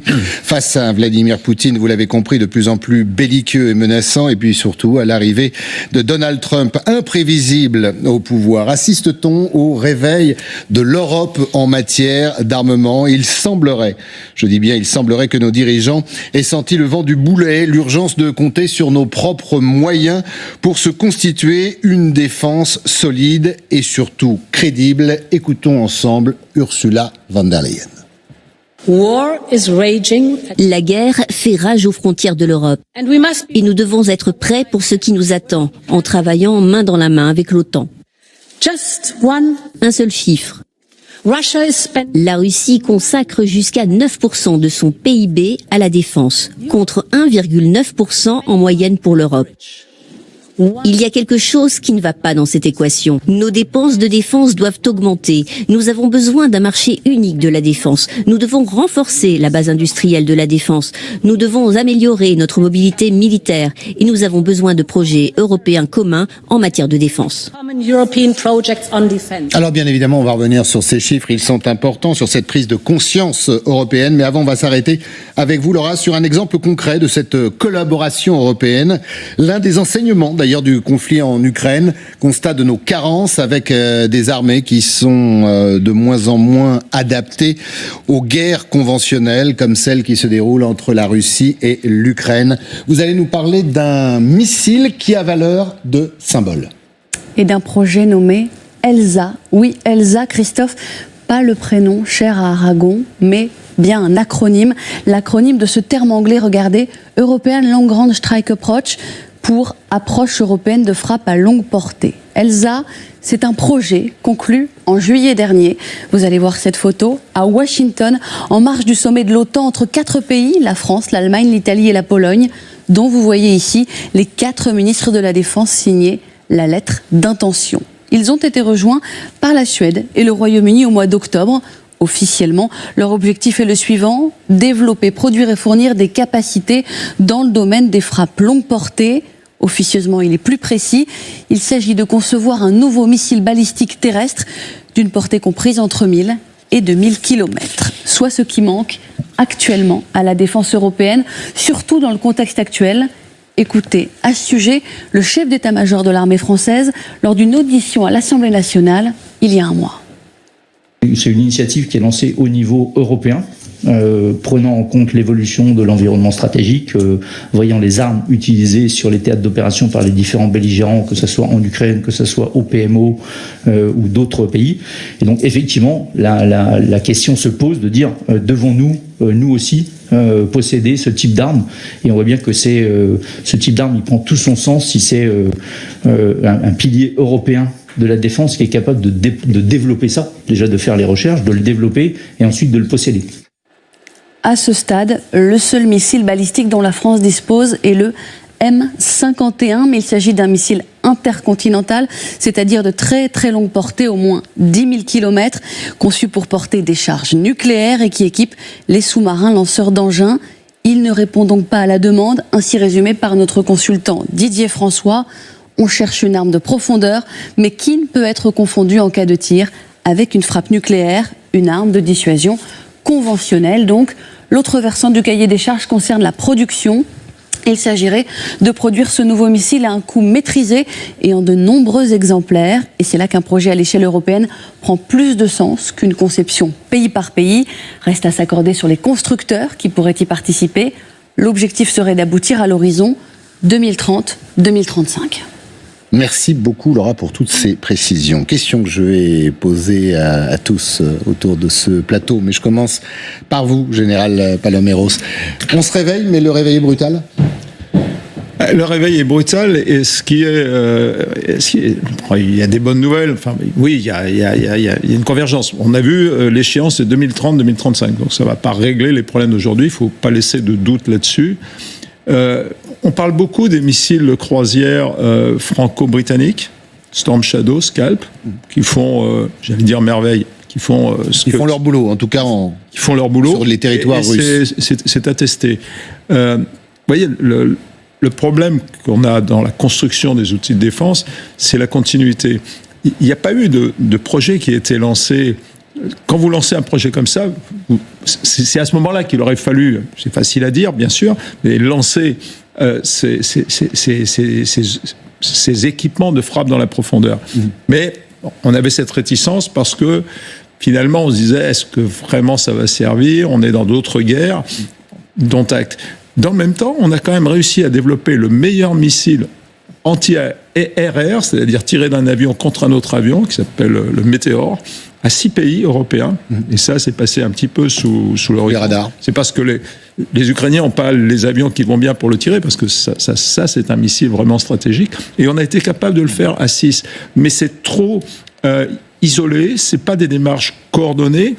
Face à Vladimir Poutine, vous l'avez compris, de plus en plus belliqueux et menaçant, et puis surtout à l'arrivée de Donald Trump, imprévisible au pouvoir. Assiste-t-on au réveil de l'Europe en matière d'armement? Il semblerait, je dis bien il semblerait que nos dirigeants aient senti le vent du boulet, l'urgence de compter sur nos propres moyens pour se constituer une défense solide et surtout crédible. Écoutons ensemble Ursula von der Leyen. La guerre fait rage aux frontières de l'Europe et nous devons être prêts pour ce qui nous attend en travaillant main dans la main avec l'OTAN. Un seul chiffre. La Russie consacre jusqu'à 9% de son PIB à la défense, contre 1,9% en moyenne pour l'Europe. Il y a quelque chose qui ne va pas dans cette équation. Nos dépenses de défense doivent augmenter. Nous avons besoin d'un marché unique de la défense. Nous devons renforcer la base industrielle de la défense. Nous devons améliorer notre mobilité militaire. Et nous avons besoin de projets européens communs en matière de défense. Alors bien évidemment, on va revenir sur ces chiffres. Ils sont importants, sur cette prise de conscience européenne. Mais avant, on va s'arrêter avec vous, Laura, sur un exemple concret de cette collaboration européenne. L'un des enseignements, d'ailleurs, du conflit en Ukraine, constat de nos carences avec des armées qui sont de moins en moins adaptées aux guerres conventionnelles comme celle qui se déroule entre la Russie et l'Ukraine. Vous allez nous parler d'un missile qui a valeur de symbole. Et d'un projet nommé ELSA. Oui, ELSA, Christophe, pas le prénom cher à Aragon, mais bien un acronyme. L'acronyme de ce terme anglais, regardez, European Long Range Strike Approach, pour approche européenne de frappe à longue portée. ELSA, c'est un projet conclu en juillet dernier. Vous allez voir cette photo à Washington, en marge du sommet de l'OTAN entre 4 pays, la France, l'Allemagne, l'Italie et la Pologne, dont vous voyez ici les 4 ministres de la Défense signer la lettre d'intention. Ils ont été rejoints par la Suède et le Royaume-Uni au mois d'octobre. Officiellement, leur objectif est le suivant: développer, produire et fournir des capacités dans le domaine des frappes longue portée. Officieusement, il est plus précis. Il s'agit de concevoir un nouveau missile balistique terrestre d'une portée comprise entre 1000 et 2000 km. Soit ce qui manque actuellement à la défense européenne, surtout dans le contexte actuel. Écoutez, à ce sujet, le chef d'état-major de l'armée française lors d'une audition à l'Assemblée nationale il y a un mois. C'est une initiative qui est lancée au niveau européen, prenant en compte l'évolution de l'environnement stratégique, voyant les armes utilisées sur les théâtres d'opération par les différents belligérants, que ce soit en Ukraine, que ce soit au PMO ou d'autres pays. Et donc effectivement, la question se pose de dire, devons-nous, nous aussi, posséder ce type d'armes? Et on voit bien que ce type d'arme, il prend tout son sens si c'est un pilier européen de la défense qui est capable de développer ça, déjà de faire les recherches, de le développer et ensuite de le posséder. À ce stade, le seul missile balistique dont la France dispose est le M51, mais il s'agit d'un missile intercontinental, c'est-à-dire de très très longue portée, au moins 10 000 km, conçu pour porter des charges nucléaires et qui équipe les sous-marins lanceurs d'engins. Il ne répond donc pas à la demande, ainsi résumé par notre consultant Didier François. On cherche une arme de profondeur, mais qui ne peut être confondue en cas de tir avec une frappe nucléaire, une arme de dissuasion conventionnelle. Donc, l'autre versant du cahier des charges concerne la production. Il s'agirait de produire ce nouveau missile à un coût maîtrisé et en de nombreux exemplaires. Et c'est là qu'un projet à l'échelle européenne prend plus de sens qu'une conception pays par pays. Reste à s'accorder sur les constructeurs qui pourraient y participer. L'objectif serait d'aboutir à l'horizon 2030-2035. Merci beaucoup, Laura, pour toutes ces précisions. Question que je vais poser à tous autour de ce plateau, mais je commence par vous, Général Paloméros. On se réveille, mais le réveil est brutal ? Le réveil est brutal, et il y a des bonnes nouvelles. Enfin, oui, il y a une convergence. On a vu l'échéance de 2030-2035, donc ça ne va pas régler les problèmes d'aujourd'hui. Il ne faut pas laisser de doute là-dessus. On parle beaucoup des missiles croisière franco-britanniques, Storm Shadow, Scalp, qui font, j'allais dire merveille, qui font font leur boulot, en tout cas qui font leur boulot sur les territoires russes. C'est attesté. Vous voyez, le problème qu'on a dans la construction des outils de défense, c'est la continuité. Il n'y a pas eu de projet qui a été lancé quand vous lancez un projet comme ça, c'est à ce moment-là qu'il aurait fallu, c'est facile à dire bien sûr, mais lancer ces équipements de frappe dans la profondeur. Mais on avait cette réticence parce que finalement on se disait, est-ce que vraiment ça va servir? On est dans d'autres guerres, dont acte. Dans le même temps, on a quand même réussi à développer le meilleur missile anti-air, c'est-à-dire tiré d'un avion contre un autre avion, qui s'appelle le Météore, à 6 pays européens. Et ça, c'est passé un petit peu sous le radar. C'est parce que les Ukrainiens n'ont pas les avions qui vont bien pour le tirer, parce que ça c'est un missile vraiment stratégique. Et on a été capable de le faire à 6. Mais c'est trop isolé, c'est pas des démarches coordonnées.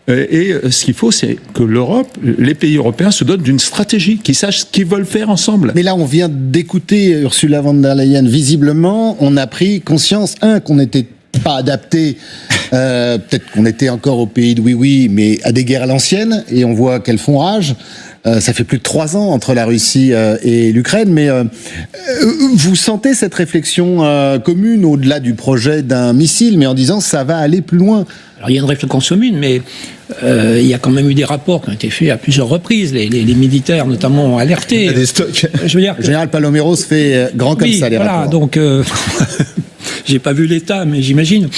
Et ce qu'il faut, c'est que l'Europe, les pays européens se dotent d'une stratégie, qu'ils sachent ce qu'ils veulent faire ensemble. Mais là, on vient d'écouter Ursula von der Leyen. Visiblement, on a pris conscience, qu'on n'était pas adapté, peut-être qu'on était encore au pays de oui, mais à des guerres à l'ancienne, et on voit qu'elles font rage. Ça fait plus de 3 ans entre la Russie et l'Ukraine, mais vous sentez cette réflexion commune au-delà du projet d'un missile, mais en disant ça va aller plus loin? Alors il y a une réflexion commune, mais il y a quand même eu des rapports qui ont été faits à plusieurs reprises. Les militaires, notamment, ont alerté. Il y a des stocks. Je veux dire, le général Palomero se fait grand comme ça, les rapports. Donc, j'ai pas vu l'État, mais j'imagine.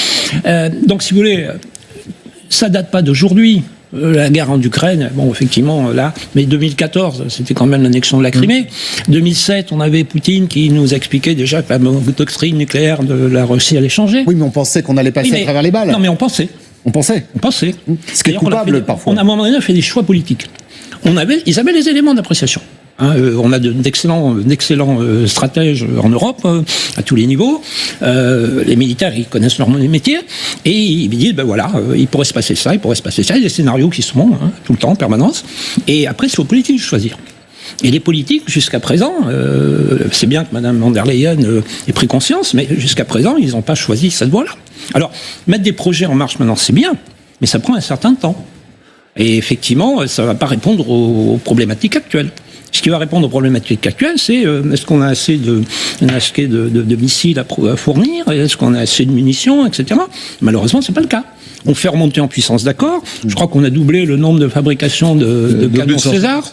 Donc, si vous voulez, ça date pas d'aujourd'hui. La guerre en Ukraine, bon, effectivement, là, mais 2014, c'était quand même l'annexion de la Crimée. 2007, on avait Poutine qui nous expliquait déjà que la doctrine nucléaire de la Russie allait changer. Oui, mais on pensait qu'on allait passer à travers les balles. Non, mais on pensait. On pensait. Ce qui est coupable, parfois. À un moment donné, on a fait des choix politiques. Ils avaient les éléments d'appréciation. On a d'excellents stratèges en Europe, à tous les niveaux. Les militaires, ils connaissent leur métier. Et ils disent, il pourrait se passer ça, il pourrait se passer ça. Il y a des scénarios qui sont tout le temps, en permanence. Et après, c'est aux politiques de choisir. Et les politiques, jusqu'à présent, c'est bien que Mme von der Leyen ait pris conscience, mais jusqu'à présent, ils n'ont pas choisi cette voie-là. Alors, mettre des projets en marche maintenant, c'est bien, mais ça prend un certain temps. Et effectivement, ça ne va pas répondre aux problématiques actuelles. Ce qui va répondre aux problématiques actuelles, c'est est-ce qu'on a assez de missiles à fournir, est-ce qu'on a assez de munitions, etc. Malheureusement, c'est pas le cas. On fait remonter en puissance, d'accord. Je crois qu'on a doublé le nombre de fabrications de canons César.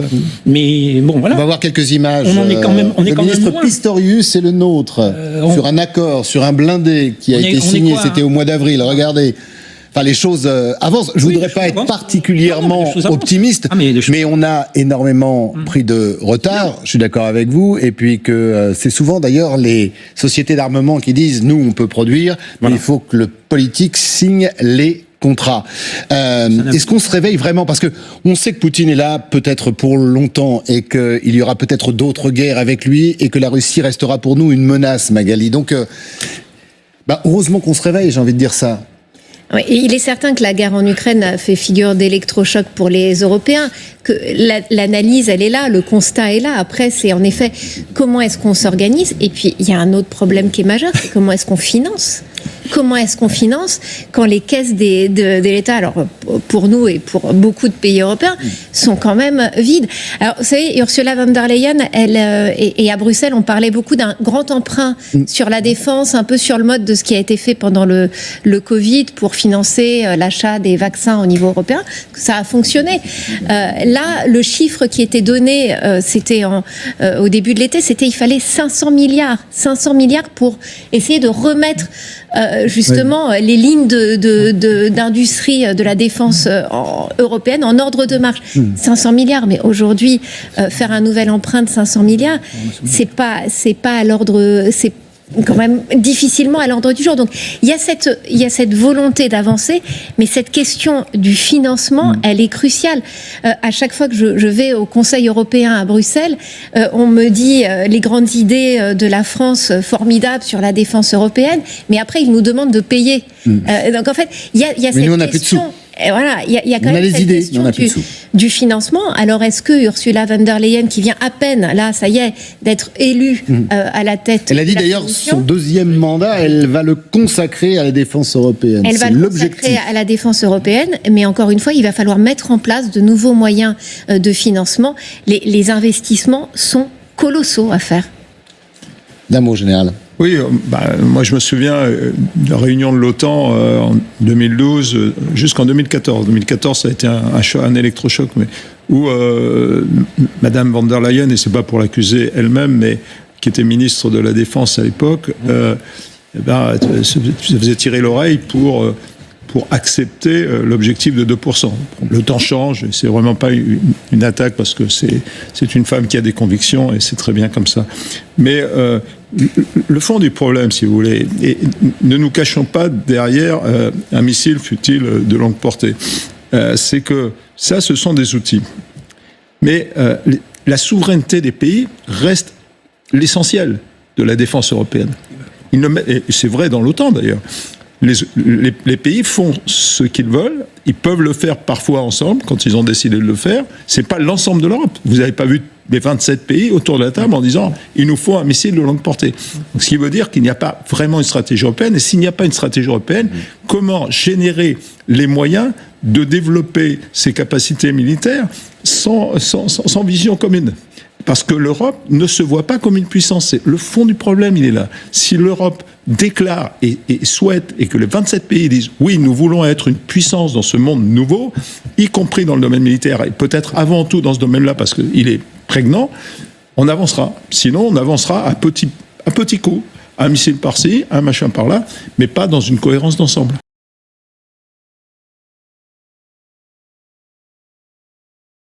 Mais bon, voilà. On va voir quelques images. On en est quand même. Le ministre Pistorius et le nôtre sur un accord, sur un blindé qui a été signé. C'était au mois d'avril. Regardez. Enfin, les choses avancent. Je voudrais pas être particulièrement optimiste, mais on a énormément pris de retard. Je suis d'accord avec vous. Et puis que c'est souvent d'ailleurs les sociétés d'armement qui disent nous on peut produire, mais il faut que le politique signe les contrats. Est-ce qu'on se réveille vraiment? Parce que on sait que Poutine est là peut-être pour longtemps et qu'il y aura peut-être d'autres guerres avec lui et que la Russie restera pour nous une menace, Magali. Donc, heureusement qu'on se réveille, j'ai envie de dire ça. Oui, il est certain que la guerre en Ukraine a fait figure d'électrochoc pour les Européens, que l'analyse, elle est là, le constat est là. Après, c'est en effet comment est-ce qu'on s'organise. Et puis, il y a un autre problème qui est majeur, c'est comment est-ce qu'on finance. Comment est-ce qu'on finance quand les caisses de l'État, alors pour nous et pour beaucoup de pays européens, sont quand même vides. Alors, vous savez, Ursula von der Leyen, et à Bruxelles, on parlait beaucoup d'un grand emprunt sur la défense, un peu sur le mode de ce qui a été fait pendant le Covid pour financer l'achat des vaccins au niveau européen. Ça a fonctionné. Là, le chiffre qui était donné, c'était au début de l'été, c'était il fallait 500 milliards pour essayer de remettre justement les lignes d'industrie de la défense européenne en ordre de marche. 500 milliards, mais aujourd'hui, faire un nouvel emprunt de 500 milliards, c'est pas à l'ordre, c'est quand même difficilement à l'ordre du jour. Donc il y a cette volonté d'avancer, mais cette question du financement, elle est cruciale. À chaque fois que je vais au Conseil européen à Bruxelles, on me dit les grandes idées de la France formidables sur la défense européenne, mais après ils nous demandent de payer. Donc en fait, il y a cette nous, on n'a plus de sous. Et voilà, il y a quand même cette question du financement. Alors, est-ce que Ursula von der Leyen, qui vient à peine, là, ça y est, d'être élue à la tête... Elle a dit d'ailleurs, son deuxième mandat, elle va le consacrer à la défense européenne. Elle va le consacrer à la défense européenne, mais encore une fois, il va falloir mettre en place de nouveaux moyens de financement. Les investissements sont colossaux à faire. D'un mot, général. Oui, moi je me souviens de la réunion de l'OTAN en 2012 jusqu'en 2014. 2014, ça a été un électrochoc, mais où Madame von der Leyen, et c'est pas pour l'accuser elle-même, mais qui était ministre de la Défense à l'époque, se faisait tirer l'oreille pour accepter l'objectif de 2%. Le temps change, et c'est vraiment pas une attaque, parce que c'est une femme qui a des convictions, et c'est très bien comme ça. Mais le fond du problème, si vous voulez, et ne nous cachons pas derrière un missile, fût-il de longue portée, c'est que ça, ce sont des outils. Mais la souveraineté des pays reste l'essentiel de la défense européenne. Et c'est vrai dans l'OTAN, d'ailleurs. Les pays font ce qu'ils veulent. Ils peuvent le faire parfois ensemble quand ils ont décidé de le faire. C'est pas l'ensemble de l'Europe. Vous n'avez pas vu les 27 pays autour de la table en disant il nous faut un missile de longue portée. Donc, ce qui veut dire qu'il n'y a pas vraiment une stratégie européenne. Et s'il n'y a pas une stratégie européenne, comment générer les moyens de développer ses capacités militaires sans vision commune? Parce que l'Europe ne se voit pas comme une puissance. C'est le fond du problème, il est là. Si l'Europe déclare et souhaite, et que les 27 pays disent « oui, nous voulons être une puissance dans ce monde nouveau », y compris dans le domaine militaire, et peut-être avant tout dans ce domaine-là, parce qu'il est prégnant, on avancera. Sinon, on avancera à petits coups, un missile par-ci, un machin par-là, mais pas dans une cohérence d'ensemble.